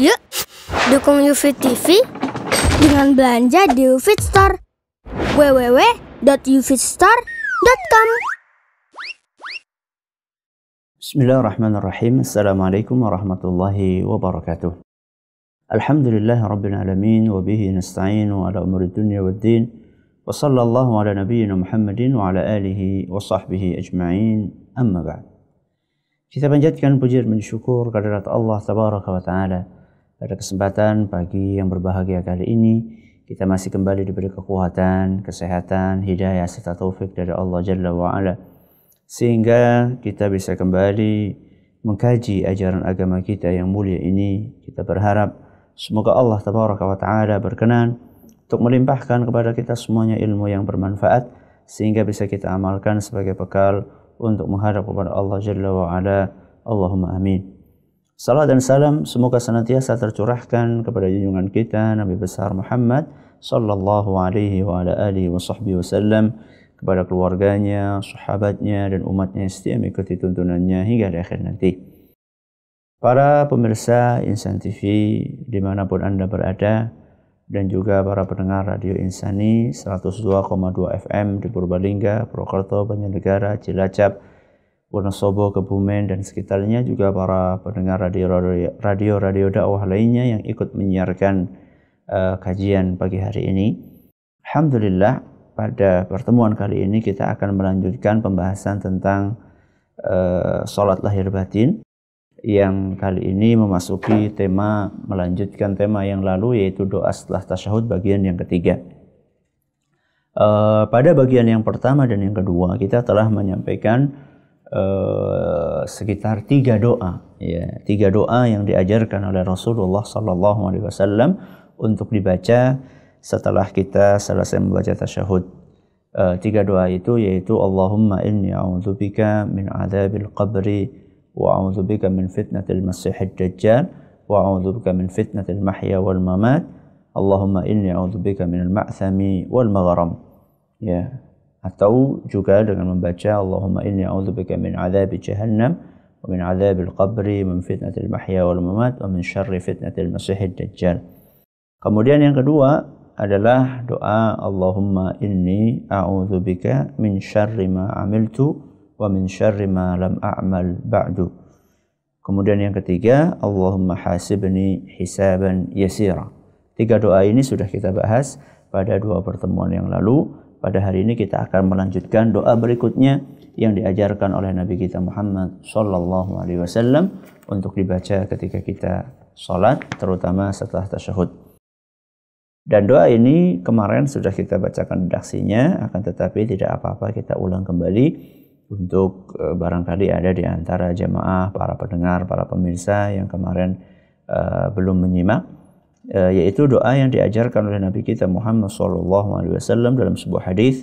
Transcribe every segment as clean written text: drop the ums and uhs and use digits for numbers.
Yuk, dukung UFIT TV dengan belanja di UFIT Store. www.ufitstore.com. Bismillahirrahmanirrahim. Assalamualaikum warahmatullahi wabarakatuh. Alhamdulillahi rabbil alamin wa bihi nasta'inu ala umuri dunya waddin. Wa sallallahu ala nabiyyina Muhammadin wa ala alihi wa sahbihi ajma'in. Amma ba'd. Kita panjatkan puji dan syukur kehadirat Allah tabaraka wa taala. Pada kesempatan pagi yang berbahagia kali ini, kita masih kembali diberi kekuatan, kesehatan, hidayah serta taufik dari Allah Jalla wa Ala, sehingga kita bisa kembali mengkaji ajaran agama kita yang mulia ini. Kita berharap semoga Allah tabaraka wa taala berkenan untuk melimpahkan kepada kita semuanya ilmu yang bermanfaat, sehingga bisa kita amalkan sebagai bekal untuk menghadap kepada Allah Jalla wa Ala. Allahumma amin. Salam dan salam semoga senantiasa tercurahkan kepada junjungan kita Nabi besar Muhammad sallallahu alaihi wa ala alihi wa sahbihi wasallam, kepada keluarganya, sahabatnya dan umatnya yang setia mengikuti tuntunannya hingga di akhir nanti. Para pemirsa Insan TV dimanapun Anda berada, dan juga para pendengar Radio Insani 102,2 FM di Purbalingga, Purwokerto, Banjarnegara, Cilacap, Wonosobo, Kebumen dan sekitarnya, juga para pendengar radio dakwah lainnya yang ikut menyiarkan kajian pagi hari ini. Alhamdulillah, pada pertemuan kali ini kita akan melanjutkan pembahasan tentang sholat lahir batin, yang kali ini memasuki melanjutkan tema yang lalu, yaitu doa setelah tasyahud bagian yang ketiga. Pada bagian yang pertama dan yang kedua kita telah menyampaikan sekitar 3 doa, ya, 3 doa yang diajarkan oleh Rasulullah sallallahu alaihi wasallam untuk dibaca setelah kita selesai membaca tasyahud. 3 doa itu yaitu Allahumma inni a'udzubika min adzabil qabri wa a'udzubika min fitnatil masiihid dajjal wa a'udzubika min fitnatil mahya wal mamat. Allahumma inni a'udzubika minal ma'thami wal maghram. Ya, atau juga dengan membaca Allahumma inni a'udzubika min adzabi jahannam wa min adzabil qabri min fitnatil mahya wal mamat wa min syarri fitnatil masiihid dajjal. Kemudian yang kedua adalah doa Allahumma inni a'udzubika min syarri ma amiltu wa min syarri ma lam a'mal ba'du. Kemudian yang ketiga Allahumma hasibni hisaban yasira. 3 doa ini sudah kita bahas pada 2 pertemuan yang lalu. Pada hari ini kita akan melanjutkan doa berikutnya yang diajarkan oleh Nabi kita Muhammad sallallahu alaihi wasallam untuk dibaca ketika kita salat, terutama setelah tasyahud. Dan doa ini kemarin sudah kita bacakan redaksinya, akan tetapi tidak apa-apa kita ulang kembali untuk barangkali ada di antara jamaah, para pendengar, para pemirsa yang kemarin belum menyimak. Yaitu doa yang diajarkan oleh Nabi kita Muhammad SAW dalam sebuah hadis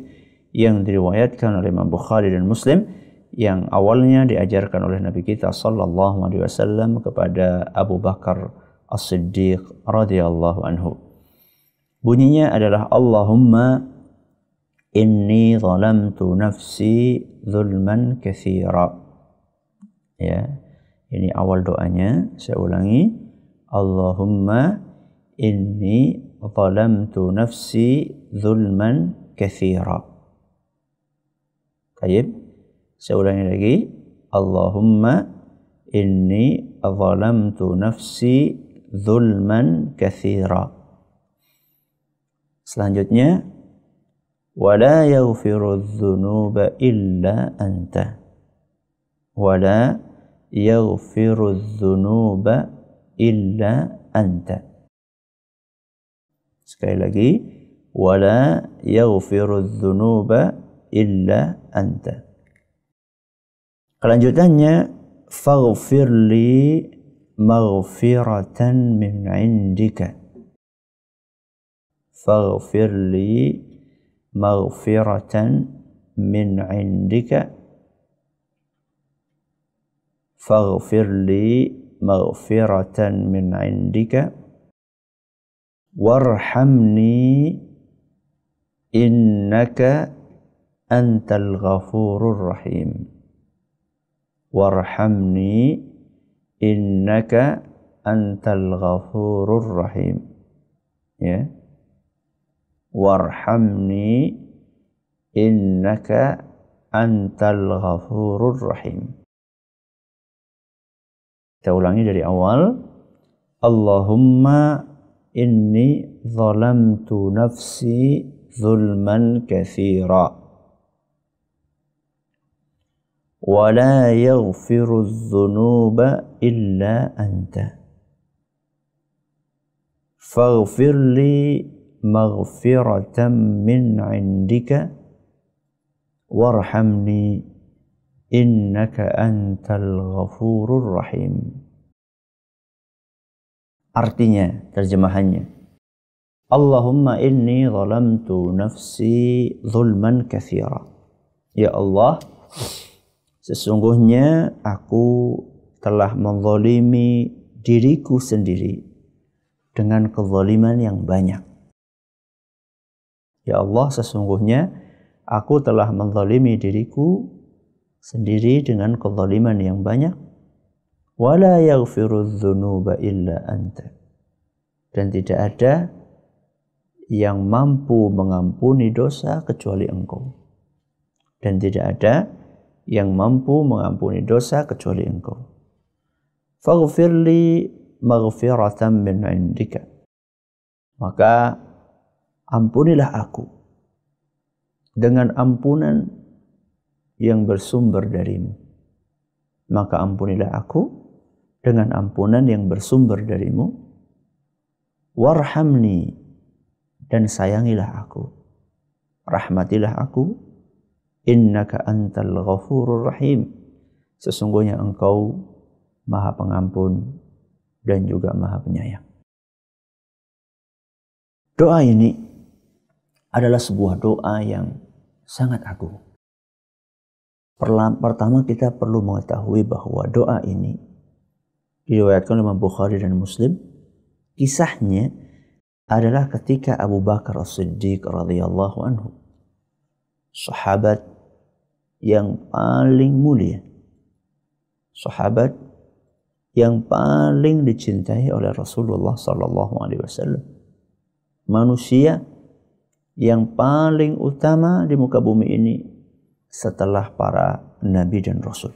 yang diriwayatkan oleh Imam Bukhari dan Muslim, yang awalnya diajarkan oleh Nabi kita SAW kepada Abu Bakar As-Siddiq radhiyallahu anhu. Bunyinya adalah Allahumma inni zalamtu nafsi zulman katsira. Ya, ini awal doanya. Saya ulangi. Allahumma inni zalamtu nafsi zulman katsira. Baik, saya ulangi lagi. Allahumma inni zalamtu nafsi zulman katsira. Selanjutnya, wala yaghfiru dzunuba illa anta. Wala yaghfiru dzunuba illa anta. Sekali lagi, wala yaghfiru dzunuba illa anta. Kelanjutannya, faghfirli maghfiratan min 'indika. Faghfirli maghfiratan min 'indika. Faghfirli maghfiratan min 'indika. Warhamni innaka antal ghafurur rahim. Warhamni innaka antal ghafurur rahim. Ya. Warhamni innaka antal ghafurur rahim. Kita ulangi dari awal. Allahumma inni zalamtu nafsi zulman katsira wa la yaghfiru adh-dhunuba illa anta faghfir li maghfiratan min 'indika warhamni innaka antal ghafurur rahim. Artinya, terjemahannya, Allahumma inni zalamtu nafsi zulman katsira. Ya Allah, sesungguhnya aku telah menzalimi diriku sendiri dengan kezaliman yang banyak. Ya Allah, sesungguhnya aku telah menzalimi diriku sendiri dengan kezaliman yang banyak. Wala yaghfiru dzunuba illa anta. Dan tidak ada yang mampu mengampuni dosa kecuali Engkau. Dan tidak ada yang mampu mengampuni dosa kecuali Engkau. Faghfirli maghfiratan min 'indika. Maka ampunilah aku dengan ampunan yang bersumber darimu. Maka ampunilah aku dengan ampunan yang bersumber darimu. Warhamni, dan sayangilah aku. Rahmatilah aku. Innaka antal ghafurur rahim. Sesungguhnya Engkau Maha Pengampun dan juga Maha Penyayang. Doa ini adalah sebuah doa yang sangat agung. Pertama kita perlu mengetahui bahwa doa ini diriwayatkan oleh Imam Bukhari dan Muslim. Kisahnya adalah ketika Abu Bakar As-Siddiq radhiyallahu anhu, sahabat yang paling mulia, sahabat yang paling dicintai oleh Rasulullah sallallahu alaihi wasallam, manusia yang paling utama di muka bumi ini setelah para nabi dan rasul.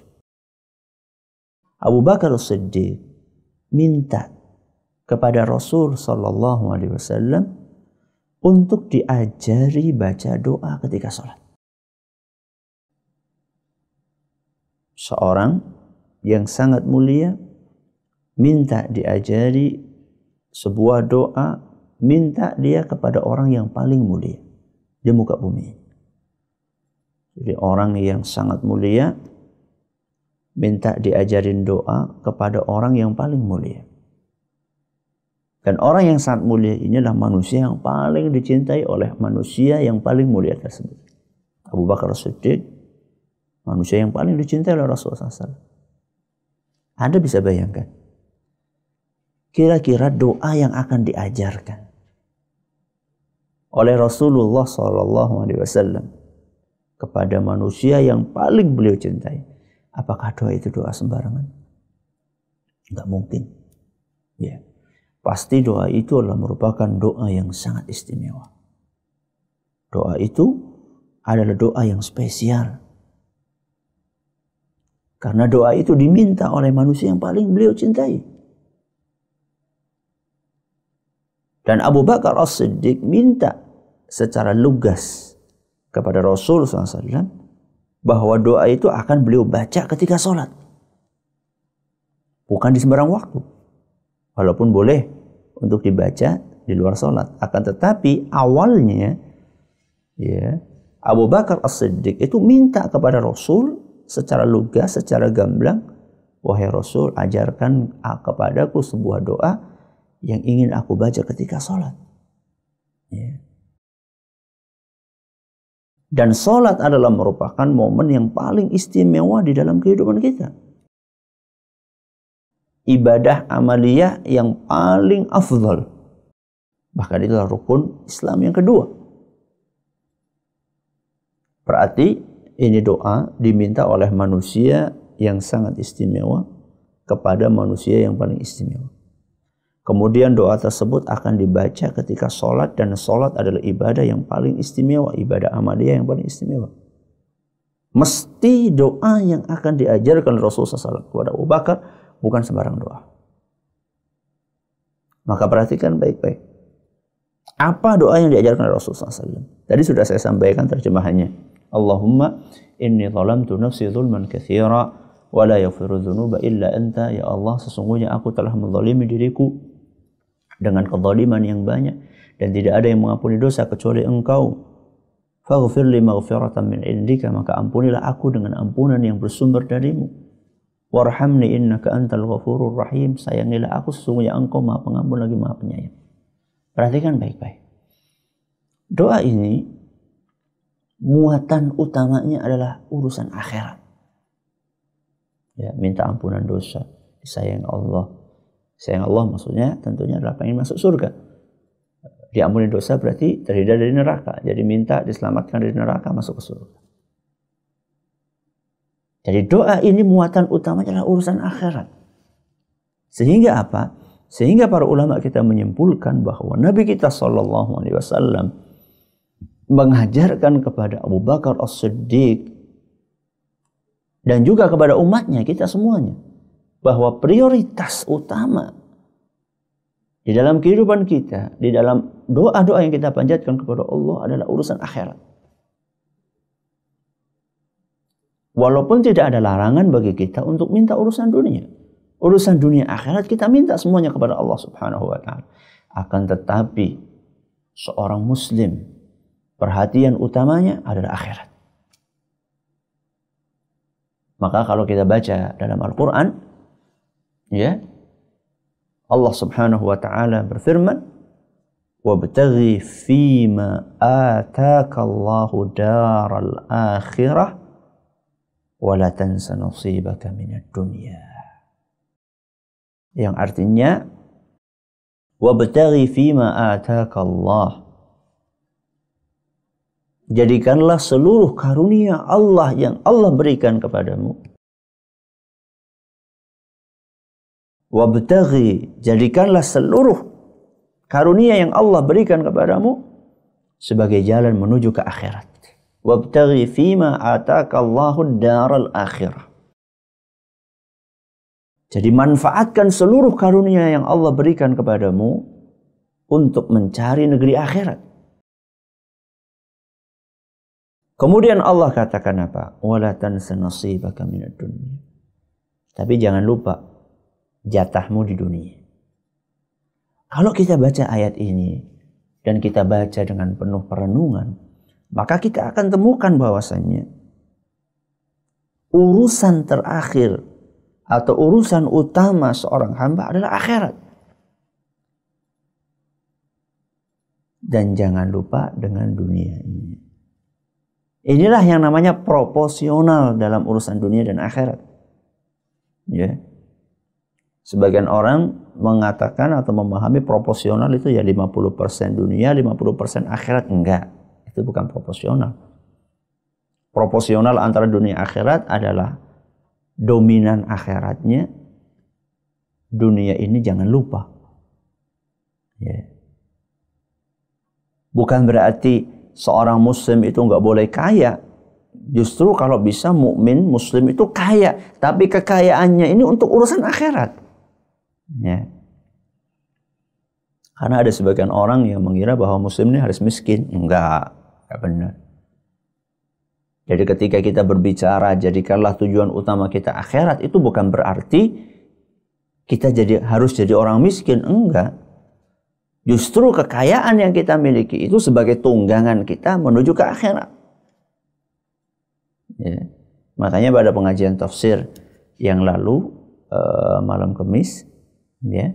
Abu Bakar As-Siddiq minta kepada Rasul sallallahu alaihi wasallam untuk diajari baca doa ketika sholat. Seorang yang sangat mulia minta diajari sebuah doa, minta dia kepada orang yang paling mulia di muka bumi. Jadi orang yang sangat mulia minta diajarin doa kepada orang yang paling mulia. Dan orang yang sangat mulia inilah manusia yang paling dicintai oleh manusia yang paling mulia tersebut. Abu Bakar As-Siddiq, manusia yang paling dicintai oleh Rasulullah SAW. Anda bisa bayangkan, kira-kira doa yang akan diajarkan oleh Rasulullah SAW kepada manusia yang paling beliau cintai, apakah doa itu doa sembarangan? Enggak mungkin. Ya. Pasti doa itu adalah merupakan doa yang sangat istimewa. Doa itu adalah doa yang spesial. Karena doa itu diminta oleh manusia yang paling beliau cintai. Dan Abu Bakar As-Siddiq minta secara lugas kepada Rasul SAW bahwa doa itu akan beliau baca ketika sholat. Bukan di sembarang waktu. Walaupun boleh untuk dibaca di luar sholat. Akan tetapi awalnya ya, Abu Bakar As-Siddiq itu minta kepada Rasul secara lugas, secara gamblang, wahai Rasul, ajarkan kepadaku sebuah doa yang ingin aku baca ketika sholat. Ya. Dan sholat adalah merupakan momen yang paling istimewa di dalam kehidupan kita. Ibadah amaliyah yang paling afdal. Bahkan itu adalah rukun Islam yang kedua. Berarti ini doa diminta oleh manusia yang sangat istimewa kepada manusia yang paling istimewa. Kemudian doa tersebut akan dibaca ketika sholat, dan sholat adalah ibadah yang paling istimewa, ibadah amaliyah yang paling istimewa. Mesti doa yang akan diajarkan Rasulullah SAW kepada Abu Bakar bukan sembarang doa. Maka perhatikan baik-baik. Apa doa yang diajarkan oleh Rasulullah SAW? Tadi sudah saya sampaikan terjemahannya. Allahumma inni zalamtu nafsi zulman katsira wa la yaghfiru dzunuba illa anta. Ya Allah, sesungguhnya aku telah menzalimi diriku dengan kezaliman yang banyak, dan tidak ada yang mengampuni dosa kecuali Engkau. Faghfir li maghfiratan min indika, maka ampunilah aku dengan ampunan yang bersumber darimu. Warhamni innaka antal ghafurur rahim, sayangilah aku, sesungguhnya Engkau Maha Pengampun lagi Maha Penyayang. Perhatikan baik-baik. Doa ini muatan utamanya adalah urusan akhirat. Ya, minta ampunan dosa, disayang Allah. Sayang Allah maksudnya tentunya adalah pengen masuk surga. Diampuni dosa berarti terhindar dari neraka. Jadi minta diselamatkan dari neraka, masuk ke surga. Jadi doa ini muatan utamanya adalah urusan akhirat. Sehingga apa? Sehingga para ulama kita menyimpulkan bahwa Nabi kita SAW mengajarkan kepada Abu Bakar As-Siddiq dan juga kepada umatnya, kita semuanya, bahwa prioritas utama di dalam kehidupan kita, di dalam doa-doa yang kita panjatkan kepada Allah adalah urusan akhirat. Walaupun tidak ada larangan bagi kita untuk minta urusan dunia. Urusan dunia akhirat kita minta semuanya kepada Allah Subhanahu wa ta'ala. Akan tetapi seorang muslim perhatian utamanya adalah akhirat. Maka kalau kita baca dalam Al-Quran, ya, Allah Subhanahu wa ta'ala berfirman, "Wabtaghi fima ataka Allahu daral akhirah wa la tansa nasibaka minad dunya." Yang artinya, wabtaghi fima ataka Allah. Jadikanlah seluruh karunia Allah yang Allah berikan kepadamu. Wabtaghi, jadikanlah seluruh karunia yang Allah berikan kepadamu sebagai jalan menuju ke akhirat. Wabtaghi fima ataka Allahu daral akhirah. Jadi manfaatkan seluruh karunia yang Allah berikan kepadamu untuk mencari negeri akhirat. Kemudian Allah katakan apa? Wala tansa nasibaka minad dunya. Tapi jangan lupa jatahmu di dunia. Kalau kita baca ayat ini dan kita baca dengan penuh perenungan, maka kita akan temukan bahwasannya urusan terakhir atau urusan utama seorang hamba adalah akhirat. Dan jangan lupa dengan dunia ini. Inilah yang namanya proporsional dalam urusan dunia dan akhirat. Ya. Sebagian orang mengatakan atau memahami proporsional itu ya 50% dunia, 50% akhirat. Enggak, itu bukan proporsional. Proporsional antara dunia akhirat adalah dominan akhiratnya, dunia ini jangan lupa. Ya. Bukan berarti seorang muslim itu nggak boleh kaya. Justru kalau bisa mukmin muslim itu kaya, tapi kekayaannya ini untuk urusan akhirat. Ya. Karena ada sebagian orang yang mengira bahwa muslim ini harus miskin. Enggak benar. Jadi ketika kita berbicara jadikanlah tujuan utama kita akhirat, itu bukan berarti kita harus jadi orang miskin. Enggak. Justru kekayaan yang kita miliki itu sebagai tunggangan kita menuju ke akhirat. Ya. Makanya pada pengajian tafsir yang lalu malam Kamis, ya,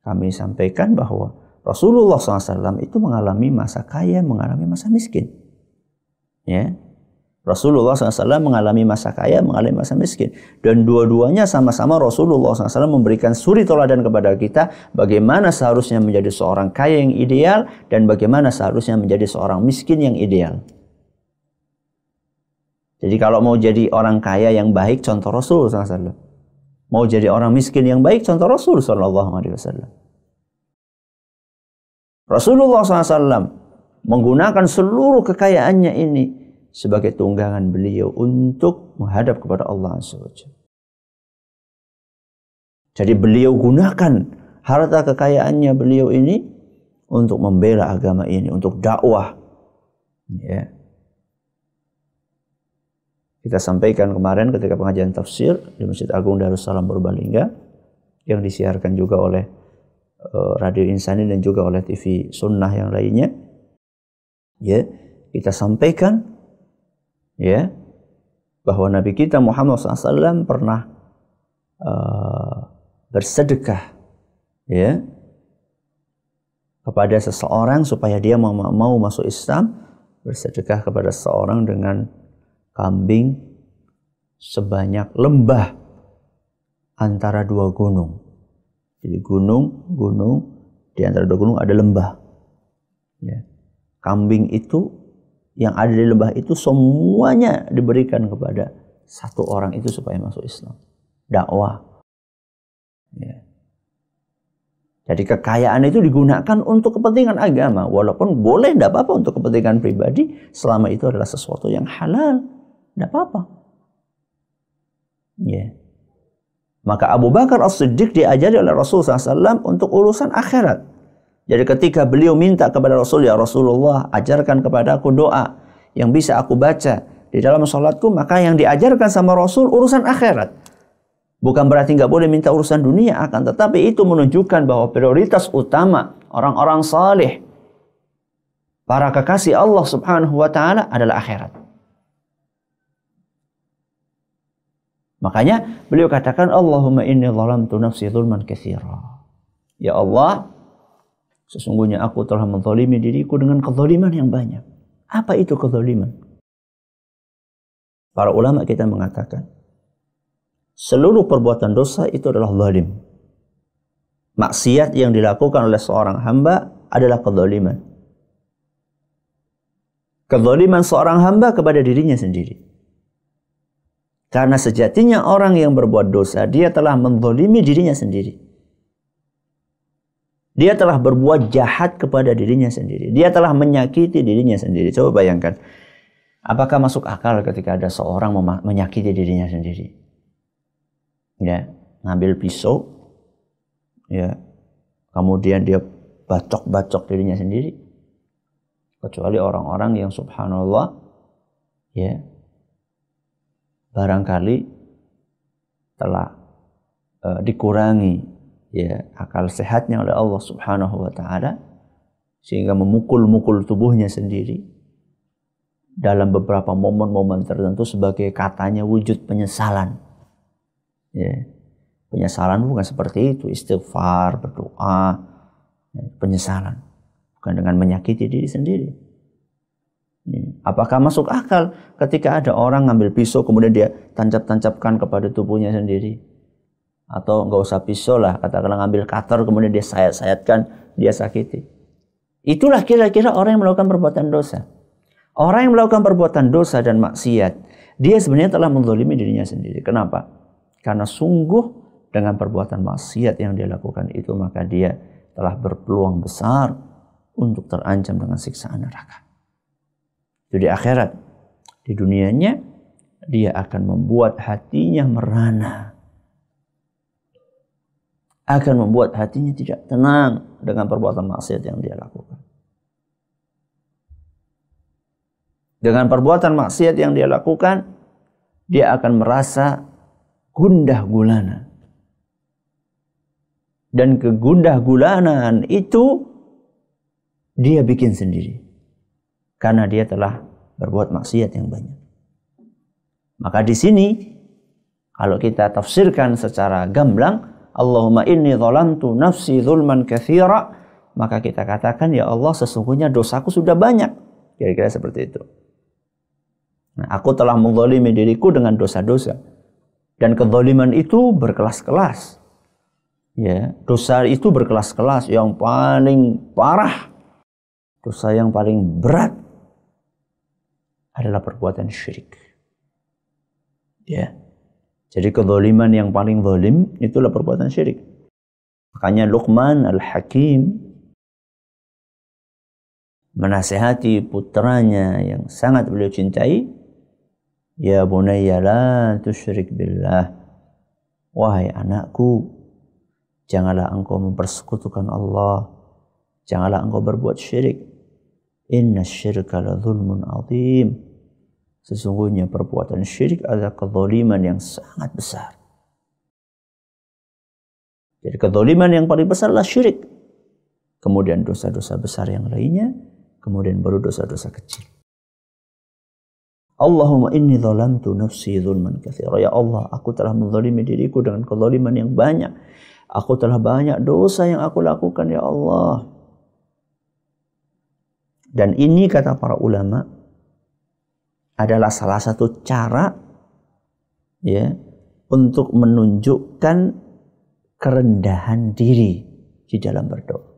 kami sampaikan bahwa Rasulullah SAW itu mengalami masa kaya, mengalami masa miskin. Ya. Rasulullah SAW mengalami masa kaya, mengalami masa miskin. Dan dua-duanya sama-sama Rasulullah SAW memberikan suri teladan kepada kita bagaimana seharusnya menjadi seorang kaya yang ideal dan bagaimana seharusnya menjadi seorang miskin yang ideal. Jadi kalau mau jadi orang kaya yang baik, contoh Rasulullah SAW. Mau jadi orang miskin yang baik, contoh Rasul sallallahu alaihi wasallam. Rasulullah SAW menggunakan seluruh kekayaannya ini sebagai tunggangan beliau untuk menghadap kepada Allah Azza wa Jalla. Jadi beliau gunakan harta kekayaannya beliau ini untuk membela agama ini, untuk dakwah. Ya. Kita sampaikan kemarin ketika pengajian tafsir di Masjid Agung Darussalam Purbalingga yang disiarkan juga oleh Radio Insani dan juga oleh TV Sunnah yang lainnya. Ya, kita sampaikan ya bahwa Nabi kita Muhammad SAW pernah bersedekah ya kepada seseorang supaya dia mau masuk Islam, bersedekah kepada seseorang dengan kambing sebanyak lembah antara dua gunung. Jadi gunung di antara dua gunung ada lembah. Ya. Kambing itu yang ada di lembah itu semuanya diberikan kepada satu orang itu supaya masuk Islam. Dakwah. Ya. Jadi kekayaan itu digunakan untuk kepentingan agama, walaupun boleh tidak apa-apa untuk kepentingan pribadi selama itu adalah sesuatu yang halal. Tidak apa-apa. Ya. Maka Abu Bakar As-Siddiq diajari oleh Rasulullah SAW untuk urusan akhirat. Jadi ketika beliau minta kepada Rasul, ya Rasulullah, ajarkan kepada aku doa yang bisa aku baca di dalam sholatku, maka yang diajarkan sama Rasul urusan akhirat. Bukan berarti nggak boleh minta urusan dunia, akan tetapi itu menunjukkan bahwa prioritas utama orang-orang saleh, para kekasih Allah Subhanahu wa Ta'ala adalah akhirat. Makanya beliau katakan, Allahumma inni zalamtu nafsi zulman katsira. Ya Allah, sesungguhnya aku telah menzalimi diriku dengan kezaliman yang banyak. Apa itu kezaliman? Para ulama kita mengatakan, seluruh perbuatan dosa itu adalah zalim. Maksiat yang dilakukan oleh seorang hamba adalah kezaliman. Kezaliman seorang hamba kepada dirinya sendiri. Karena sejatinya orang yang berbuat dosa, dia telah menzalimi dirinya sendiri. Dia telah berbuat jahat kepada dirinya sendiri. Dia telah menyakiti dirinya sendiri. Coba bayangkan, apakah masuk akal ketika ada seorang menyakiti dirinya sendiri? Ya, ngambil pisau, ya, kemudian dia bacok-bacok dirinya sendiri. Kecuali orang-orang yang subhanallah, ya, barangkali telah dikurangi ya akal sehatnya oleh Allah Subhanahu wa Ta'ala sehingga memukul-mukul tubuhnya sendiri dalam beberapa momen-momen tertentu sebagai katanya wujud penyesalan. Ya, penyesalan bukan seperti itu, istighfar, berdoa, ya, penyesalan bukan dengan menyakiti diri sendiri. Apakah masuk akal ketika ada orang ngambil pisau kemudian dia tancap-tancapkan kepada tubuhnya sendiri? Atau nggak usah pisau lah, katakanlah ngambil cutter kemudian dia sayat-sayatkan, dia sakiti. Itulah kira-kira orang yang melakukan perbuatan dosa. Orang yang melakukan perbuatan dosa dan maksiat, dia sebenarnya telah menzalimi dirinya sendiri. Kenapa? Karena sungguh dengan perbuatan maksiat yang dia lakukan itu, maka dia telah berpeluang besar untuk terancam dengan siksaan neraka. Jadi akhirat, di dunianya dia akan membuat hatinya merana, akan membuat hatinya tidak tenang dengan perbuatan maksiat yang dia lakukan. Dengan perbuatan maksiat yang dia lakukan, dia akan merasa gundah gulana. Dan kegundah gulanaan itu dia bikin sendiri. Karena dia telah berbuat maksiat yang banyak. Maka di sini kalau kita tafsirkan secara gamblang, Allahumma inni zalamtu nafsi zulman katsira, maka kita katakan, ya Allah, sesungguhnya dosaku sudah banyak. Kira-kira seperti itu. Nah, aku telah menzalimi diriku dengan dosa-dosa. Dan kezaliman itu berkelas-kelas. Ya, dosa itu berkelas-kelas. Yang paling parah, dosa yang paling berat adalah perbuatan syirik. Ya. Jadi kezaliman yang paling zalim itulah perbuatan syirik. Makanya Luqman Al-Hakim menasihati putranya yang sangat beliau cintai, ya bunayya la tusyrik billah, wahai anakku, janganlah engkau mempersekutukan Allah, janganlah engkau berbuat syirik. Inna syirka la zulmun azim, sesungguhnya perbuatan syirik adalah kezaliman yang sangat besar. Jadi kezaliman yang paling besar adalah syirik, kemudian dosa-dosa besar yang lainnya, kemudian baru dosa-dosa kecil. Allahumma inni zalamtu nafsi zulman katsira. Ya Allah, aku telah menzalimi diriku dengan kezaliman yang banyak. Aku telah banyak dosa yang aku lakukan, ya Allah. Dan ini kata para ulama adalah salah satu cara ya untuk menunjukkan kerendahan diri di dalam berdoa.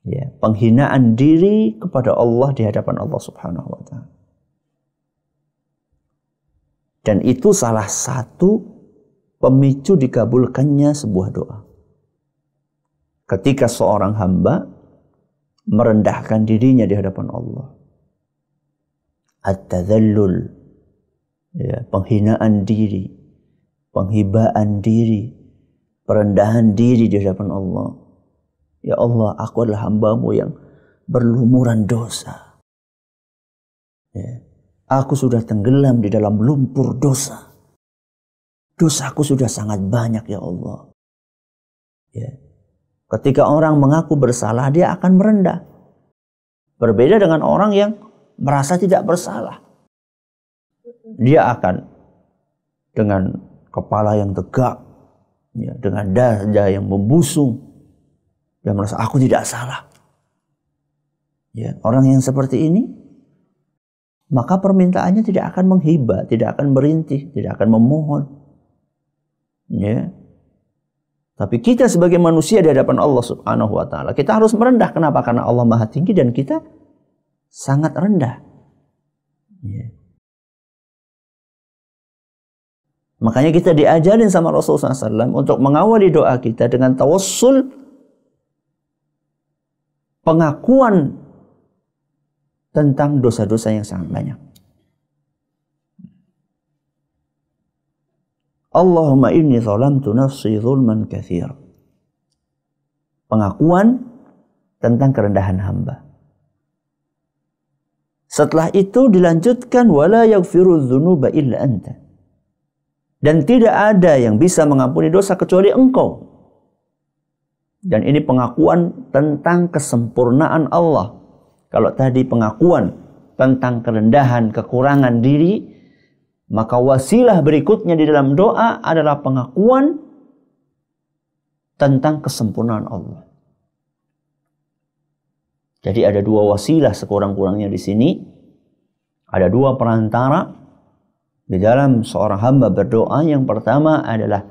Ya, penghinaan diri kepada Allah di hadapan Allah Subhanahu wa taala. Dan itu salah satu pemicu dikabulkannya sebuah doa. Ketika seorang hamba merendahkan dirinya di hadapan Allah. At-tadhallul, ya, penghinaan diri, penghibaan diri, perendahan diri di hadapan Allah. Ya Allah, aku adalah hamba-Mu yang berlumuran dosa. Ya. Aku sudah tenggelam di dalam lumpur dosa. Dosaku sudah sangat banyak, ya Allah. Ya. Ketika orang mengaku bersalah, dia akan merendah. Berbeda dengan orang yang merasa tidak bersalah. Dia akan dengan kepala yang tegak, ya, dengan dada yang membusung, dia merasa aku tidak salah. Ya, orang yang seperti ini, maka permintaannya tidak akan menghibah, tidak akan merintih, tidak akan memohon. Ya. Tapi kita sebagai manusia di hadapan Allah Subhanahu wa taala, kita harus merendah. Kenapa? Karena Allah Maha Tinggi dan kita sangat rendah. Ya. Makanya kita diajarin sama Rasulullah SAW untuk mengawali doa kita dengan tawassul, pengakuan tentang dosa-dosa yang sangat banyak. Allahumma inni zalamtu nafsi zulman katsir. Pengakuan tentang kerendahan hamba. Setelah itu dilanjutkan wala yaghfiru dzunuba illa anta. Dan tidak ada yang bisa mengampuni dosa kecuali Engkau. Dan ini pengakuan tentang kesempurnaan Allah. Kalau tadi pengakuan tentang kerendahan, kekurangan diri, maka wasilah berikutnya di dalam doa adalah pengakuan tentang kesempurnaan Allah. Jadi ada dua wasilah sekurang-kurangnya di sini. Ada dua perantara di dalam seorang hamba berdoa. Yang pertama adalah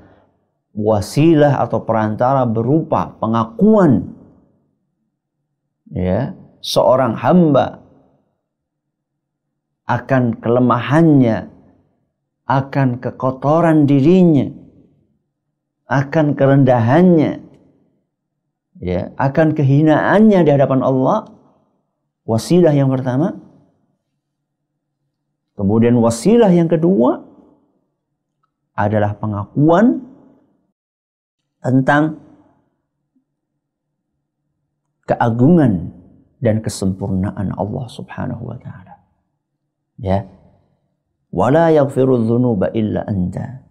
wasilah atau perantara berupa pengakuan, ya, seorang hamba akan kelemahannya, akan kekotoran dirinya, akan kerendahannya, ya, akan kehinaannya di hadapan Allah. Wasilah yang pertama. Kemudian wasilah yang kedua adalah pengakuan tentang keagungan dan kesempurnaan Allah Subhanahu wa taala. Ya. Wala yaghfiru dzunuba illa anta.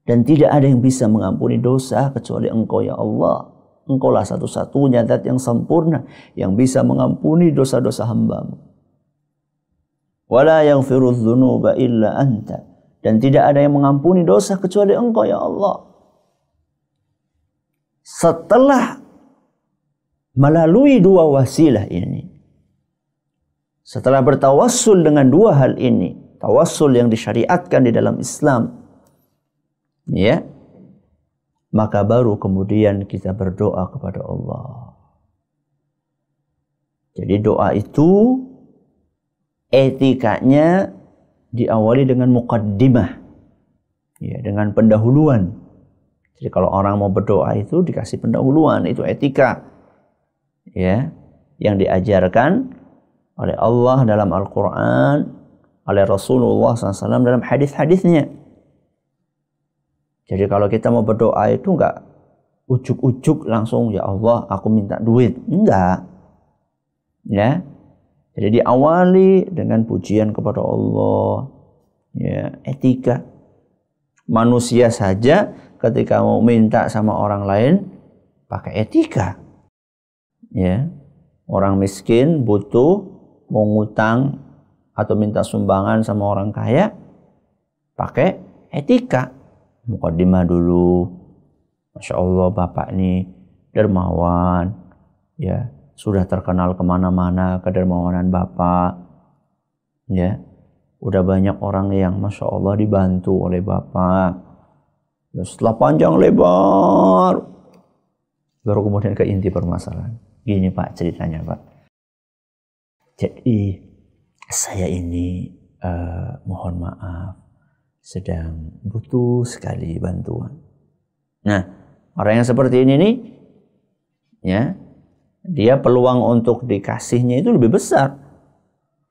Dan tidak ada yang bisa mengampuni dosa kecuali Engkau, ya Allah. Engkaulah satu-satunya zat yang sempurna yang bisa mengampuni dosa-dosa hamba-Mu. Wala yaghfiru dzunuba illa anta. Dan tidak ada yang mengampuni dosa kecuali Engkau, ya Allah. Setelah melalui dua wasilah ini, setelah bertawassul dengan dua hal ini, tawassul yang disyariatkan di dalam Islam, ya, maka baru kemudian kita berdoa kepada Allah. Jadi doa itu etikanya diawali dengan muqaddimah, Ya, dengan pendahuluan. Jadi kalau orang mau berdoa itu dikasih pendahuluan, itu etika. Ya, yang diajarkan oleh Allah dalam Al-Quran, oleh Rasulullah SAW dalam hadis-hadisnya. Jadi kalau kita mau berdoa itu enggak ujuk-ujuk langsung, ya Allah aku minta duit. Enggak. Ya. Jadi diawali dengan pujian kepada Allah. Ya, etika. Manusia saja ketika mau minta sama orang lain pakai etika. Ya. Orang miskin butuh mau ngutang atau minta sumbangan sama orang kaya pakai etika. Mukaddimah dulu. Masya Allah Bapak ini dermawan. Ya, sudah terkenal kemana-mana kedermawanan Bapak. Ya, udah banyak orang yang Masya Allah dibantu oleh Bapak. Ya, setelah panjang lebar, baru kemudian ke inti permasalahan. Gini Pak ceritanya Pak. Jadi saya ini mohon maaf sedang butuh sekali bantuan. Nah, orang yang seperti ini nih, ya, dia peluang untuk dikasihnya itu lebih besar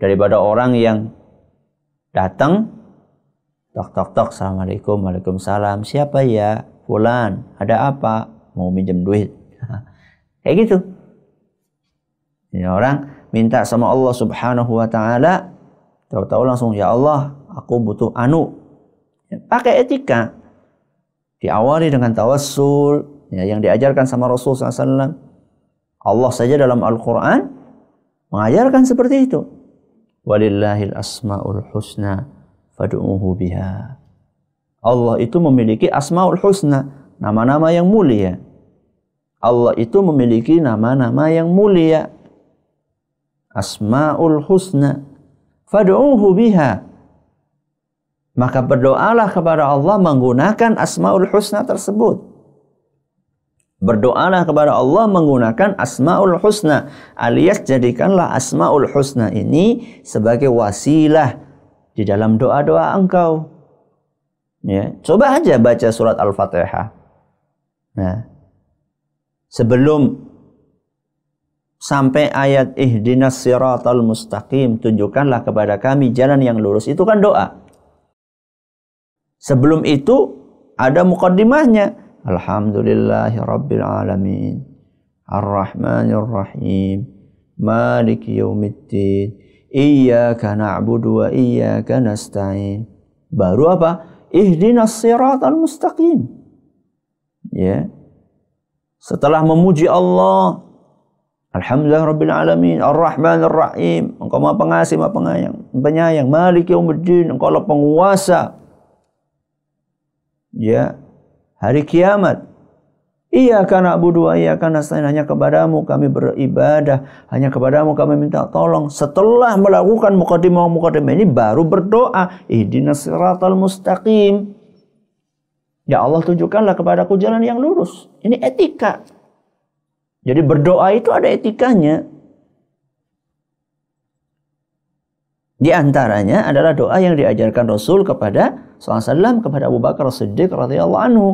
daripada orang yang datang, tok tok tok, assalamualaikum, waalaikumsalam, siapa ya, fulan, ada apa, mau minjem duit, kayak gitu. Ini orang minta sama Allah Subhanahu Wa Taala, tahu-tahu langsung, ya Allah, aku butuh anu. Pakai etika. Diawali dengan tawassul, ya, yang diajarkan sama Rasulullah SAW. Allah saja dalam Al-Quran mengajarkan seperti itu. Walillahil asma'ul husna fad'uhu biha. Allah itu memiliki asma'ul husna, nama-nama yang mulia. Allah itu memiliki nama-nama yang mulia. Asma'ul husna fad'uhu biha. Maka berdoalah kepada Allah menggunakan Asmaul Husna tersebut. Berdoalah kepada Allah menggunakan Asmaul Husna, alias jadikanlah Asmaul Husna ini sebagai wasilah di dalam doa-doa engkau. Ya, coba aja baca surat Al-Fatihah. Nah, sebelum sampai ayat ihdinas siratal mustaqim, tunjukkanlah kepada kami jalan yang lurus, itu kan doa. Sebelum itu ada mukaddimahnya. Alhamdulillahi rabbil alamin. Ar-Rahmanir Rahim. Maliki yaumiddin. Iyyaka na'budu wa iyyaka nasta'in. Baru apa? Ihdinas siratal mustaqim. Ya. Setelah memuji Allah, Alhamdulillah rabbil alamin, Ar-Rahmanir Rahim. Engkau Maha Pengasih, Maha Penyayang. Maliki yaumiddin. Engkau lah penguasa. Ya, hari kiamat. Iyyaka na'budu wa iyyaka nasta'in, hanya kepadamu kami beribadah, hanya kepadamu kami minta tolong. Setelah melakukan mukaddimah ini baru berdoa, ihdinas siratal mustaqim. Ya Allah, tunjukkanlah kepadaku jalan yang lurus. Ini etika. Jadi berdoa itu ada etikanya. Di antaranya adalah doa yang diajarkan Rasul kepada SAW, kepada Abu Bakar As-Siddiq radhiyallahu anhu.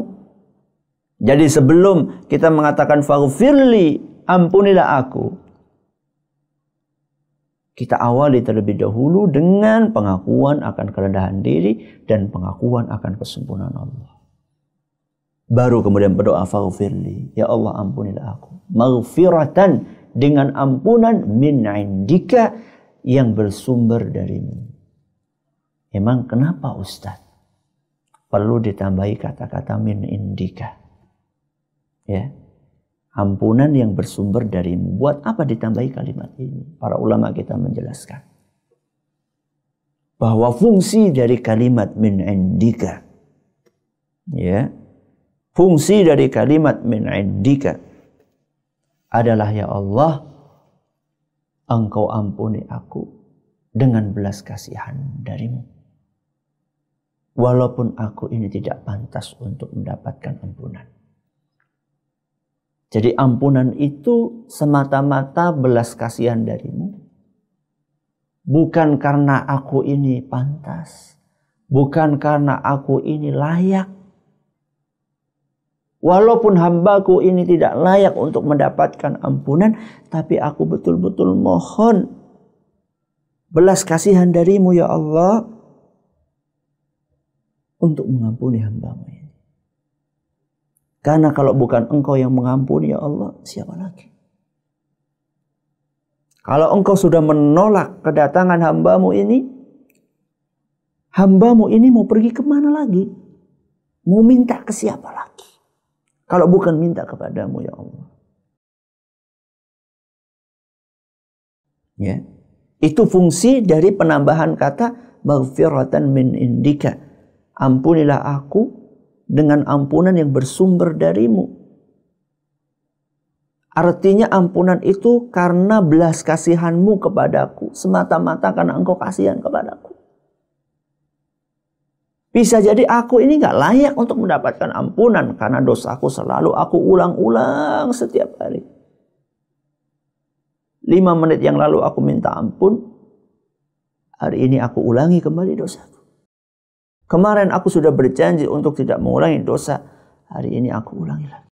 Jadi sebelum kita mengatakan faghfirli, ampunilah aku, kita awali terlebih dahulu dengan pengakuan akan kerendahan diri dan pengakuan akan kesempurnaan Allah. Baru kemudian berdoa faghfirli, ya Allah ampunilah aku. Maghfiratan, dengan ampunan min indika, yang bersumber darimu. Emang kenapa Ustaz perlu ditambahi kata-kata min indika? Ya, ampunan yang bersumber darimu. Buat apa ditambahi kalimat ini? Para ulama kita menjelaskan bahwa fungsi dari kalimat min indika, ya, fungsi dari kalimat min indika adalah, ya Allah, Engkau ampuni aku dengan belas kasihan darimu. Walaupun aku ini tidak pantas untuk mendapatkan ampunan. Jadi ampunan itu semata-mata belas kasihan darimu. Bukan karena aku ini pantas. Bukan karena aku ini layak. Walaupun hambaku ini tidak layak untuk mendapatkan ampunan, tapi aku betul-betul mohon belas kasihan darimu ya Allah untuk mengampuni hambamu ini. Karena kalau bukan engkau yang mengampuni ya Allah, siapa lagi? Kalau engkau sudah menolak kedatangan hambamu ini mau pergi kemana lagi? Mau minta ke siapa lagi? Kalau bukan minta kepadamu ya Allah. Ya. Itu fungsi dari penambahan kata maghfiratan min indika. Ampunilah aku dengan ampunan yang bersumber darimu. Artinya ampunan itu karena belas kasihanmu kepadaku. Semata-mata karena engkau kasihan kepadaku. Bisa jadi aku ini gak layak untuk mendapatkan ampunan. Karena dosaku selalu aku ulang-ulang setiap hari. 5 menit yang lalu aku minta ampun. Hari ini aku ulangi kembali dosaku. Kemarin aku sudah berjanji untuk tidak mengulangi dosa. Hari ini aku ulangi lagi.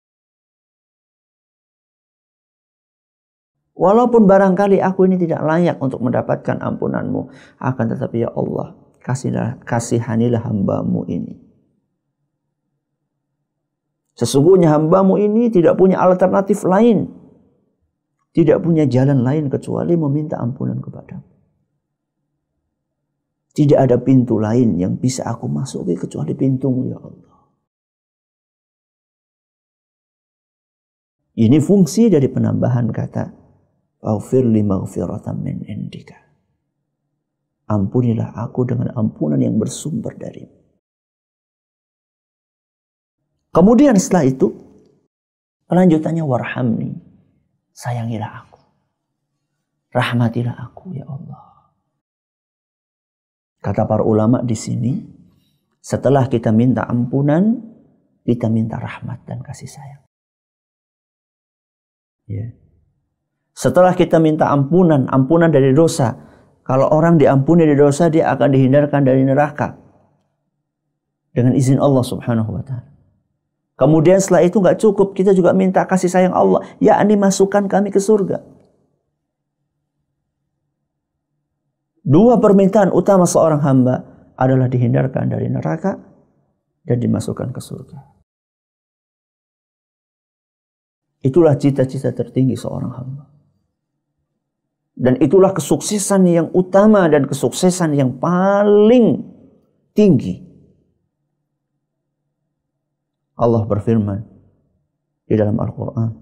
Walaupun barangkali aku ini tidak layak untuk mendapatkan ampunanmu. Akan tetapi ya Allah, kasihanilah hambamu ini. Sesungguhnya hambamu ini tidak punya alternatif lain. Tidak punya jalan lain kecuali meminta ampunan kepadamu. Tidak ada pintu lain yang bisa aku masuki kecuali pintumu ya Allah. Ini fungsi dari penambahan kata Faghfir li maghfiratan min indika. Ampunilah aku dengan ampunan yang bersumber darimu. Kemudian setelah itu kelanjutannya warhamni. Sayangilah aku. Rahmatilah aku ya Allah. Kata para ulama di sini, setelah kita minta ampunan, kita minta rahmat dan kasih sayang. Ya. Setelah kita minta ampunan dari dosa. Kalau orang diampuni dari dosa, dia akan dihindarkan dari neraka. Dengan izin Allah subhanahu wa ta'ala. Kemudian setelah itu gak cukup, kita juga minta kasih sayang Allah. Yakni masukkan kami ke surga. 2 permintaan utama seorang hamba adalah dihindarkan dari neraka dan dimasukkan ke surga. Itulah cita-cita tertinggi seorang hamba. Dan itulah kesuksesan yang utama dan kesuksesan yang paling tinggi. Allah berfirman di dalam Al-Quran,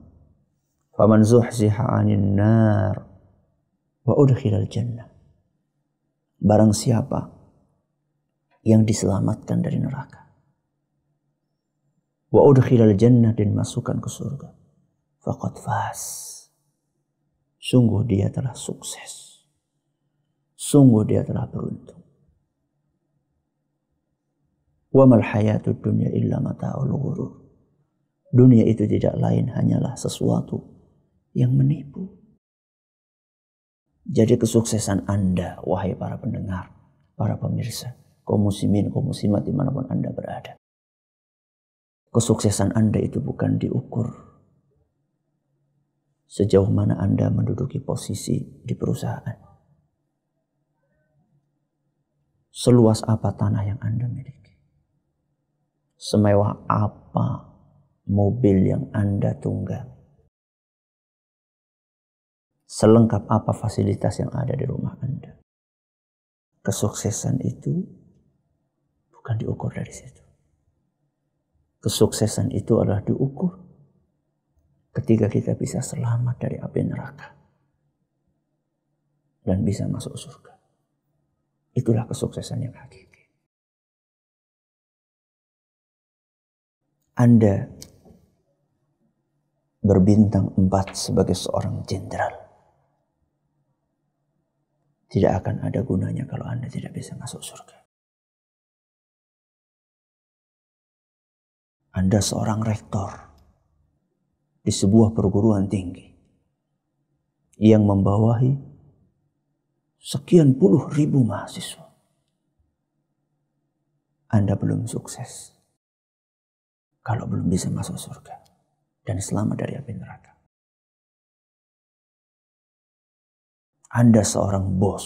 "Faman zuhziha 'anil nar wa udkhilal jannah." Barang siapa yang diselamatkan dari neraka, wa udkhilal jannah, dan masukkan ke surga, faqad faz. Sungguh dia telah sukses. Sungguh dia telah beruntung. Wa mal hayatud dunya illa mata'ul ghurur. Dunia itu tidak lain hanyalah sesuatu yang menipu. Jadi kesuksesan Anda, wahai para pendengar, para pemirsa, kaum muslimin, kaum muslimat dimanapun Anda berada. Kesuksesan Anda itu bukan diukur sejauh mana Anda menduduki posisi di perusahaan. Seluas apa tanah yang Anda miliki. Semewah apa mobil yang Anda tunggangi. Selengkap apa fasilitas yang ada di rumah Anda. Kesuksesan itu bukan diukur dari situ. Kesuksesan itu adalah diukur ketika kita bisa selamat dari api neraka dan bisa masuk surga. Itulah kesuksesan yang hakiki. Anda berbintang 4 sebagai seorang jenderal. Tidak akan ada gunanya kalau Anda tidak bisa masuk surga. Anda seorang rektor di sebuah perguruan tinggi yang membawahi sekian puluh ribu mahasiswa. Anda belum sukses kalau belum bisa masuk surga dan selamat dari api neraka. Anda seorang bos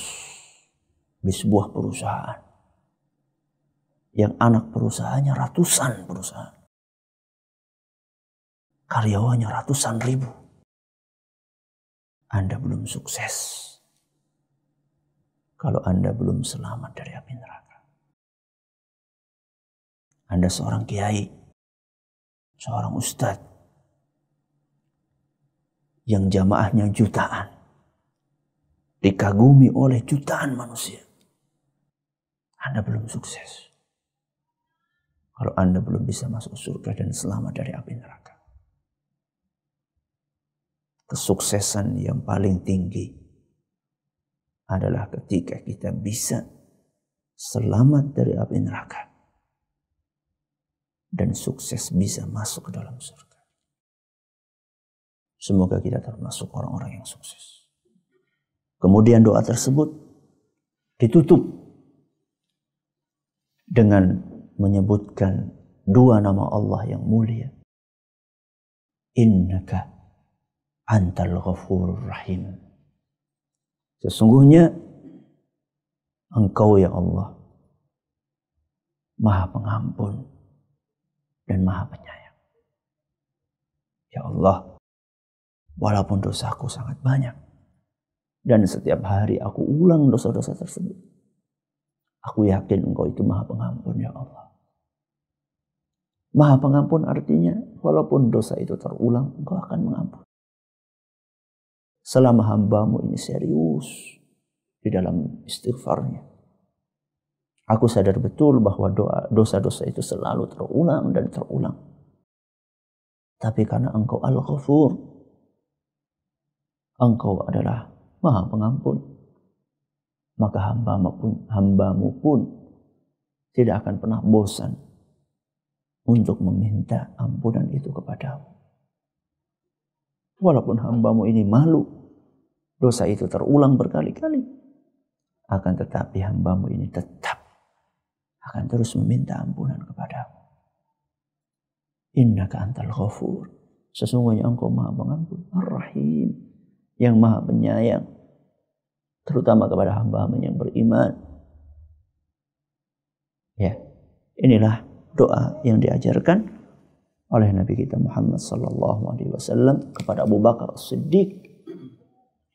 di sebuah perusahaan yang anak perusahaannya ratusan perusahaan, karyawannya ratusan ribu. Anda belum sukses kalau Anda belum selamat dari api neraka. Anda seorang kiai, seorang ustadz yang jamaahnya jutaan, dikagumi oleh jutaan manusia. Anda belum sukses kalau Anda belum bisa masuk surga dan selamat dari api neraka. Kesuksesan yang paling tinggi adalah ketika kita bisa selamat dari api neraka dan sukses bisa masuk ke dalam surga. Semoga kita termasuk orang-orang yang sukses. Kemudian doa tersebut ditutup dengan menyebutkan dua nama Allah yang mulia. Innaka antal ghafurur rahim. Sesungguhnya Engkau ya Allah Maha Pengampun dan Maha Penyayang. Ya Allah, walaupun dosaku sangat banyak dan setiap hari aku ulang dosa-dosa tersebut, aku yakin Engkau itu Maha Pengampun ya Allah. Maha Pengampun artinya walaupun dosa itu terulang, Engkau akan mengampuni. Selama hamba-Mu ini serius di dalam istighfarnya, aku sadar betul bahwa dosa-dosa itu selalu terulang dan terulang. Tapi karena Engkau Al-Ghafur, Engkau adalah Maha Pengampun, maka hamba-Mu pun tidak akan pernah bosan untuk meminta ampunan itu kepadamu. Walaupun hamba-Mu ini malu, dosa itu terulang berkali-kali, akan tetapi hamba-Mu ini tetap akan terus meminta ampunan kepadamu. Innaka antal ghafur. Sesungguhnya Engkau Maha Pengampun, Ar-Rahim, yang Maha Penyayang, terutama kepada hamba-Mu yang beriman. Ya, inilah doa yang diajarkan oleh Nabi kita Muhammad SAW kepada Abu Bakar As-Siddiq,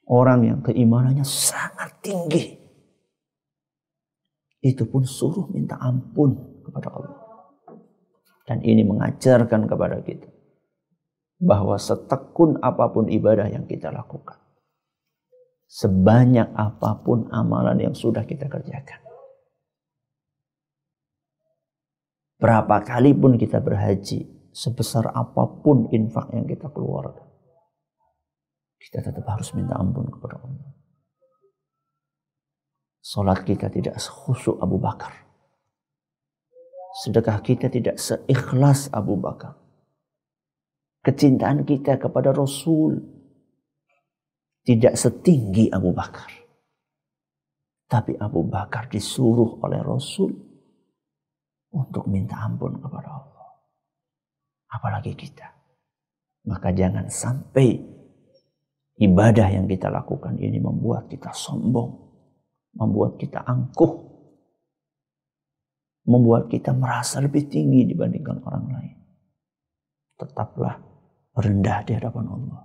orang yang keimanannya sangat tinggi. Itu pun suruh minta ampun kepada Allah. Dan ini mengajarkan kepada kita bahwa setekun apapun ibadah yang kita lakukan, sebanyak apapun amalan yang sudah kita kerjakan, berapa kali pun kita berhaji, sebesar apapun infak yang kita keluarkan, kita tetap harus minta ampun kepada Allah. Salat kita tidak sekhusyuk Abu Bakar. Sedekah kita tidak seikhlas Abu Bakar. Kecintaan kita kepada Rasul tidak setinggi Abu Bakar. Tapi Abu Bakar disuruh oleh Rasul untuk minta ampun kepada Allah. Apalagi kita. Maka jangan sampai ibadah yang kita lakukan ini membuat kita sombong, membuat kita angkuh, membuat kita merasa lebih tinggi dibandingkan orang lain. Tetaplah rendah di hadapan Allah.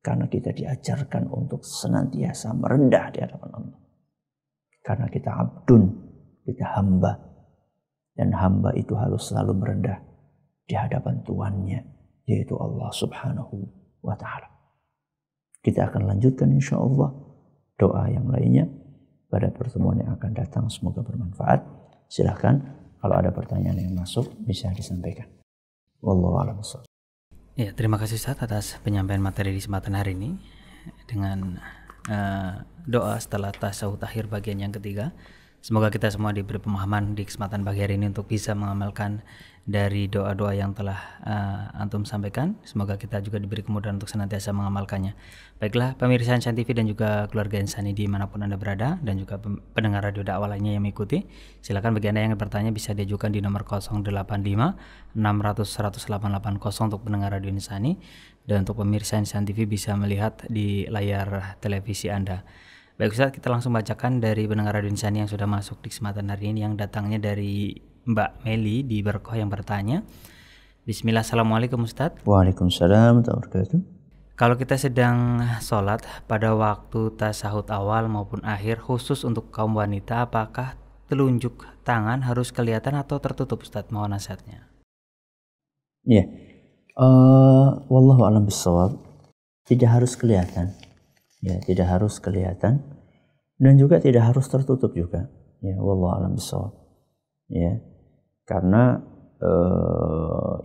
Karena kita diajarkan untuk senantiasa merendah di hadapan Allah. Karena kita abdun, kita hamba. Dan hamba itu harus selalu merendah di hadapan Tuannya, yaitu Allah Subhanahu wa Ta'ala. Kita akan lanjutkan insya Allah doa yang lainnya pada pertemuan yang akan datang. Semoga bermanfaat. Silahkan kalau ada pertanyaan yang masuk bisa disampaikan. Wallahu a'lam bishawab. Ya, terima kasih Ustaz atas penyampaian materi di kesempatan hari ini dengan doa setelah tasyahud akhir bagian yang ketiga. Semoga kita semua diberi pemahaman di kesempatan pagi hari ini untuk bisa mengamalkan dari doa-doa yang telah antum sampaikan. Semoga kita juga diberi kemudahan untuk senantiasa mengamalkannya. Baiklah pemirsa Insan TV dan juga keluarga Insani dimanapun Anda berada, dan juga pendengar radio dakwah lainnya yang mengikuti, silakan bagi Anda yang bertanya bisa diajukan di nomor 085 600 1880 untuk pendengar radio Insani, dan untuk pemirsa Insan TV bisa melihat di layar televisi Anda. Baik Ustaz, kita langsung bacakan dari pendengar radio Insani yang sudah masuk di kesempatan hari ini, yang datangnya dari Mbak Meli di Berkoh yang bertanya. Bismillah, Assalamualaikum Ustaz. Waalaikumsalam warahmatullahi wabarakatuh. Kalau kita sedang sholat pada waktu tasahud awal maupun akhir, khusus untuk kaum wanita, apakah telunjuk tangan harus kelihatan atau tertutup Ustaz? Mohon nasihatnya. Ya, wallahu a'lam bishawab. Tidak harus kelihatan. Ya, tidak harus kelihatan dan juga tidak harus tertutup juga. Ya, wallahu a'lam bishawab. Ya, karena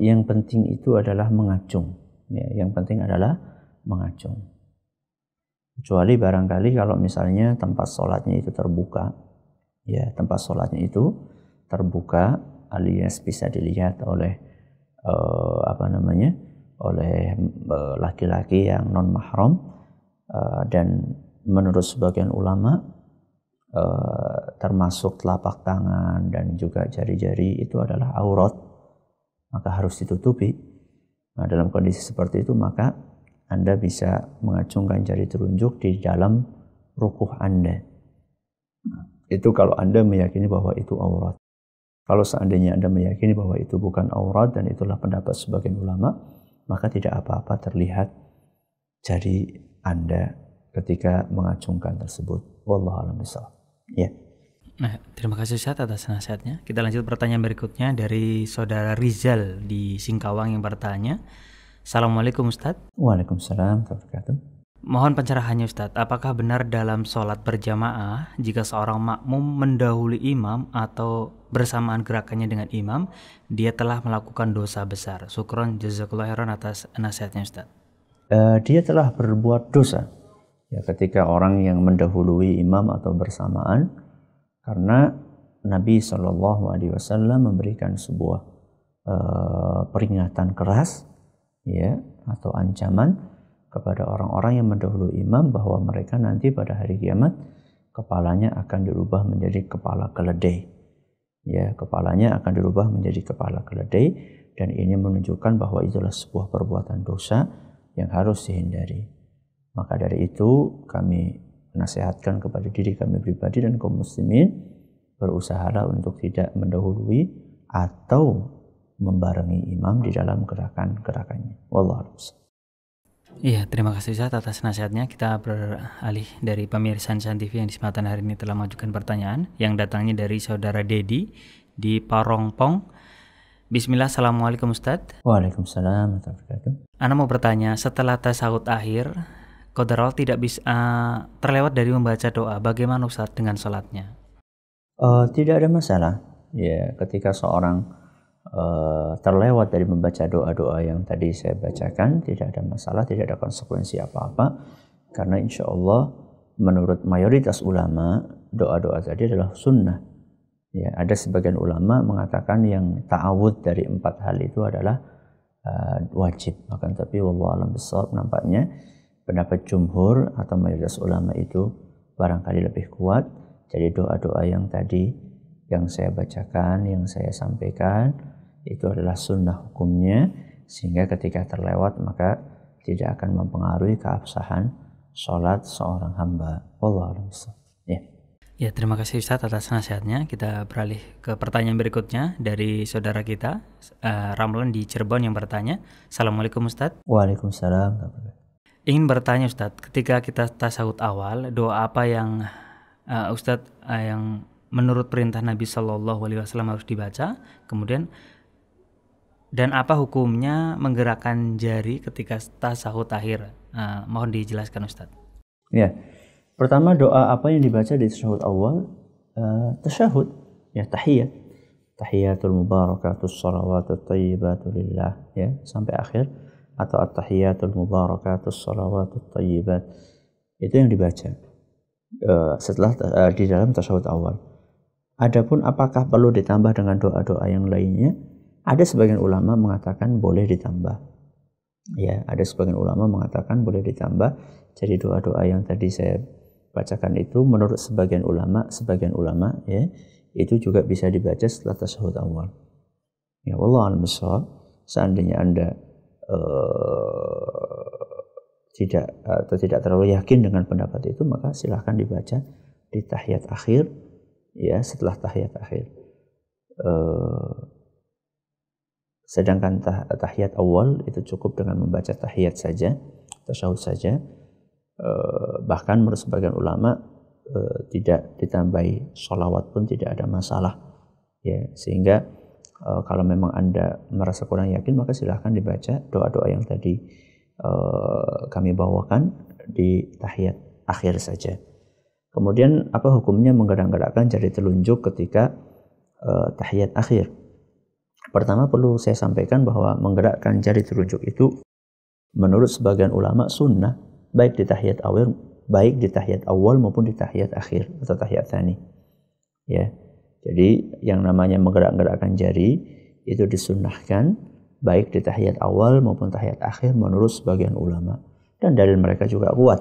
yang penting itu adalah mengacung. Ya, yang penting adalah mengacung. Kecuali barangkali kalau misalnya tempat sholatnya itu terbuka, ya tempat sholatnya itu terbuka alias bisa dilihat oleh oleh laki-laki yang non mahram. Dan menurut sebagian ulama termasuk telapak tangan dan juga jari-jari itu adalah aurat, maka harus ditutupi. Nah, dalam kondisi seperti itu maka Anda bisa mengacungkan jari telunjuk di dalam rukuh Anda. Itu kalau Anda meyakini bahwa itu aurat. Kalau seandainya Anda meyakini bahwa itu bukan aurat dan itulah pendapat sebagian ulama, maka tidak apa-apa terlihat jari Anda ketika mengacungkan tersebut. Wallahu a'lam bishawab. Ya. Nah, terima kasih Ustaz atas nasihatnya. Kita lanjut pertanyaan berikutnya dari saudara Rizal di Singkawang yang bertanya. Assalamualaikum Ustaz. Waalaikumsalam warahmatullahi wabarakatuh. Mohon pencerahannya Ustaz, apakah benar dalam sholat berjamaah jika seorang makmum mendahului imam atau bersamaan gerakannya dengan imam, dia telah melakukan dosa besar? Syukron jazakallahu khairan atas nasihatnya Ustaz. Dia telah berbuat dosa ya ketika orang yang mendahului imam atau bersamaan, karena Nabi SAW memberikan sebuah peringatan keras ya atau ancaman kepada orang-orang yang mendahului imam bahwa mereka nanti pada hari kiamat kepalanya akan dirubah menjadi kepala keledai. Ya, kepalanya akan dirubah menjadi kepala keledai, dan ini menunjukkan bahwa itulah sebuah perbuatan dosa yang harus dihindari. Maka dari itu kami nasihatkan kepada diri kami pribadi dan kaum muslimin, berusahalah untuk tidak mendahului atau membarengi imam di dalam gerakan-gerakannya. Wallahu a'lam. Iya, terima kasih Ustaz atas nasihatnya. Kita beralih dari pemirsa Insan TV yang di kesempatan hari ini telah mengajukan pertanyaan yang datangnya dari saudara Dedi di Parongpong. Bismillah, Assalamualaikum Ustaz. Waalaikumsalam warahmatullahi wabarakatuh. Ana mau bertanya, setelah tasawuf akhir, qadarullah tidak bisa terlewat dari membaca doa. Bagaimana Ustaz dengan sholatnya? Tidak ada masalah. Ya, ketika seorang terlewat dari membaca doa-doa yang tadi saya bacakan, tidak ada masalah, tidak ada konsekuensi apa-apa, karena insya Allah menurut mayoritas ulama doa-doa tadi adalah sunnah. Ya, ada sebagian ulama mengatakan yang ta'awud dari 4 hal itu adalah wajib. Akan tapi wallahu a'lam bishawab, nampaknya pendapat jumhur atau mayoritas ulama itu barangkali lebih kuat. Jadi doa-doa yang tadi yang saya bacakan, yang saya sampaikan itu adalah sunnah hukumnya, sehingga ketika terlewat maka tidak akan mempengaruhi keabsahan sholat seorang hamba. Wallahu a'lam bishawab. Ya, terima kasih Ustaz atas nasihatnya. Kita beralih ke pertanyaan berikutnya dari saudara kita Ramlan di Cirebon yang bertanya. Assalamualaikum Ustaz. Waalaikumsalam. Ingin bertanya Ustaz, ketika kita tasawuf awal, doa apa yang Ustaz yang menurut perintah Nabi SAW harus dibaca? Kemudian, dan apa hukumnya menggerakkan jari ketika tasawuf akhir? Mohon dijelaskan Ustaz. Ya. Pertama, doa apa yang dibaca di tasyahud awal? Tasyahud, ya tahiyat. Tahiyatul mubarakatus salawatut thayyibatu lillah, ya, sampai akhir, atau at-tahiyatul mubarakatus salawatut thayyibat. Itu yang dibaca setelah di dalam tasyahud awal. Adapun apakah perlu ditambah dengan doa-doa yang lainnya? Ada sebagian ulama mengatakan boleh ditambah. Ya, ada sebagian ulama mengatakan boleh ditambah. Jadi doa-doa yang tadi saya bacakan itu menurut sebagian ulama ya, itu juga bisa dibaca setelah tasyahud awal. Ya, wallahu a'lam bishawab. Seandainya Anda tidak terlalu yakin dengan pendapat itu, maka silahkan dibaca di tahiyat akhir, ya, setelah tahiyat akhir. Sedangkan tahiyat awal itu cukup dengan membaca tahiyat saja, tasyahud saja. Bahkan menurut sebagian ulama tidak ditambahi sholawat pun tidak ada masalah, ya. Sehingga kalau memang Anda merasa kurang yakin, maka silahkan dibaca doa-doa yang tadi kami bawakan di tahiyat akhir saja. Kemudian apa hukumnya menggerak-gerakkan jari telunjuk ketika tahiyat akhir? Pertama perlu saya sampaikan bahwa menggerakkan jari telunjuk itu menurut sebagian ulama sunnah, baik di tahiyat awal maupun di tahiyat akhir atau tahiyat tsani. Ya. Jadi yang namanya menggerak-gerakkan jari itu disunnahkan baik di tahiyat awal maupun tahiyat akhir menurut sebagian ulama, dan dalil mereka juga kuat.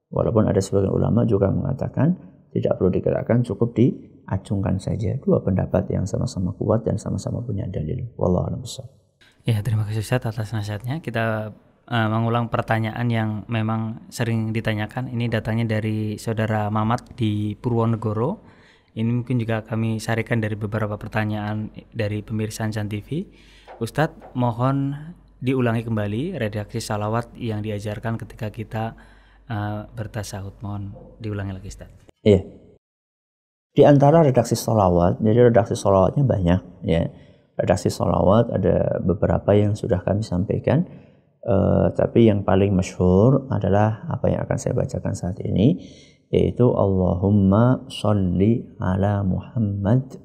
Walaupun ada sebagian ulama juga mengatakan tidak perlu digerakkan, cukup diacungkan saja. Dua pendapat yang sama-sama kuat dan sama-sama punya dalil. Wallahu a'lam bishawab. Ya, terima kasih Ustaz atas nasihatnya. Kita mengulang pertanyaan yang memang sering ditanyakan. Ini datangnya dari saudara Mamat di Purwonegoro. Ini mungkin juga kami sarikan dari beberapa pertanyaan dari pemirsa Ansan TV. Ustadz, mohon diulangi kembali redaksi salawat yang diajarkan ketika kita bertasahud. Mohon diulangi lagi, Ustadz. Iya. Di antara redaksi salawat, jadi redaksi salawatnya banyak, ya. Redaksi salawat ada beberapa yang sudah kami sampaikan, tapi yang paling masyhur adalah apa yang akan saya bacakan saat ini, yaitu Allahumma sholli ala Muhammad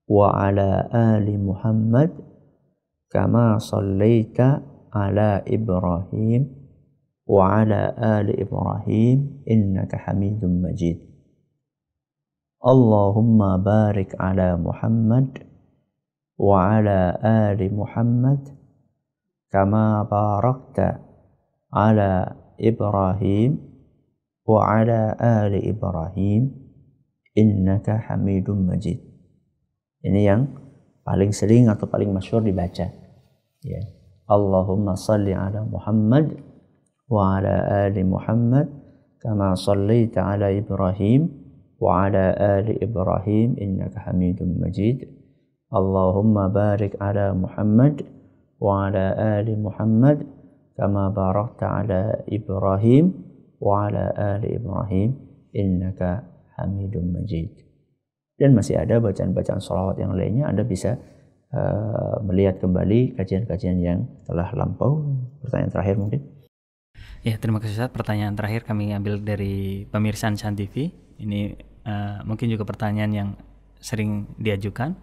wa ala ali Muhammad kama shallaita ala Ibrahim wa ala ali Ibrahim innaka Hamidum Majid. Allahumma barik ala Muhammad wa ala ali Muhammad kama barakta ala Ibrahim wa ala ali Ibrahim innaka Hamidum Majid. Ini yang paling sering atau paling masyhur dibaca, ya. Allahumma salli ala Muhammad wa ala ali Muhammad kama sallaita ala Ibrahim wa ala ali Ibrahim innaka Hamidum Majid. Allahumma barik ala Muhammad wa ala ali Muhammad kama barakta ala Ibrahim wa ala ali Ibrahim innaka Hamidum Majid. Dan masih ada bacaan-bacaan sholawat yang lainnya. Anda bisa melihat kembali kajian-kajian yang telah lampau. Pertanyaan terakhir mungkin. Ya, terima kasih Ustaz. Pertanyaan terakhir kami ambil dari pemirsa Ansan TV. Ini mungkin juga pertanyaan yang sering diajukan.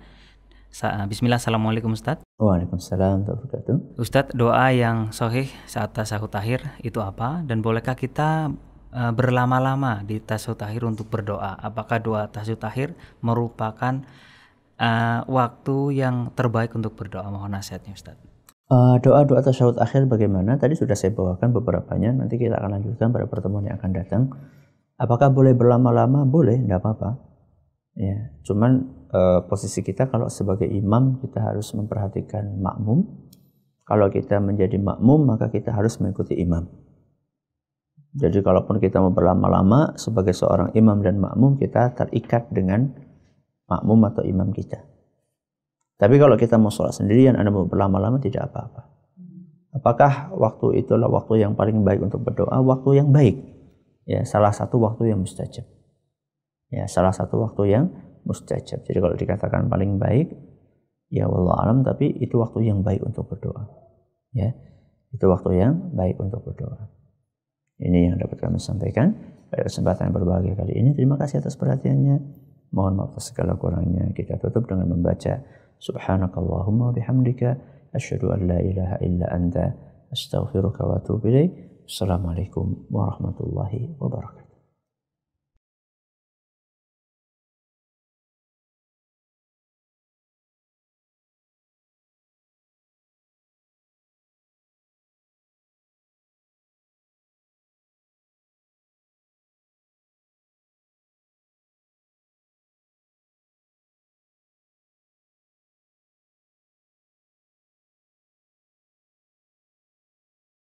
Bismillah, assalamualaikum Ustaz. Waalaikumsalam warahmatullahi wabarakatuh. Ustaz, doa yang sahih saat tasyahud akhir itu apa? Dan bolehkah kita berlama-lama di tasyahud akhir untuk berdoa? Apakah doa tasyahud akhir merupakan waktu yang terbaik untuk berdoa? Mohon nasihatnya Ustaz. Doa-doa tasyahud akhir bagaimana? Tadi sudah saya bawakan beberapanya. Nanti kita akan lanjutkan pada pertemuan yang akan datang. Apakah boleh berlama-lama? Boleh, tidak apa-apa. Ya, cuman posisi kita kalau sebagai imam kita harus memperhatikan makmum. Kalau kita menjadi makmum maka kita harus mengikuti imam. Jadi kalaupun kita mau berlama-lama sebagai seorang imam dan makmum, kita terikat dengan makmum atau imam kita. Tapi kalau kita mau sholat sendirian, Anda mau berlama-lama, tidak apa-apa. Apakah waktu itulah waktu yang paling baik untuk berdoa? Waktu yang baik. Ya, salah satu waktu yang mustajab. Ya, salah satu waktu yang mustajab. Jadi kalau dikatakan paling baik, ya wallahu alam, tapi itu waktu yang baik untuk berdoa. Ya, itu waktu yang baik untuk berdoa. Ini yang dapat kami sampaikan pada kesempatan yang berbahagia kali ini. Terima kasih atas perhatiannya. Mohon maaf atas segala kurangnya. Kita tutup dengan membaca Subhanakallahumma bihamdika asyhadu an la ilaha illa anta astaghfiruka wa atubu ilaik. Assalamualaikum warahmatullahi wabarakatuh.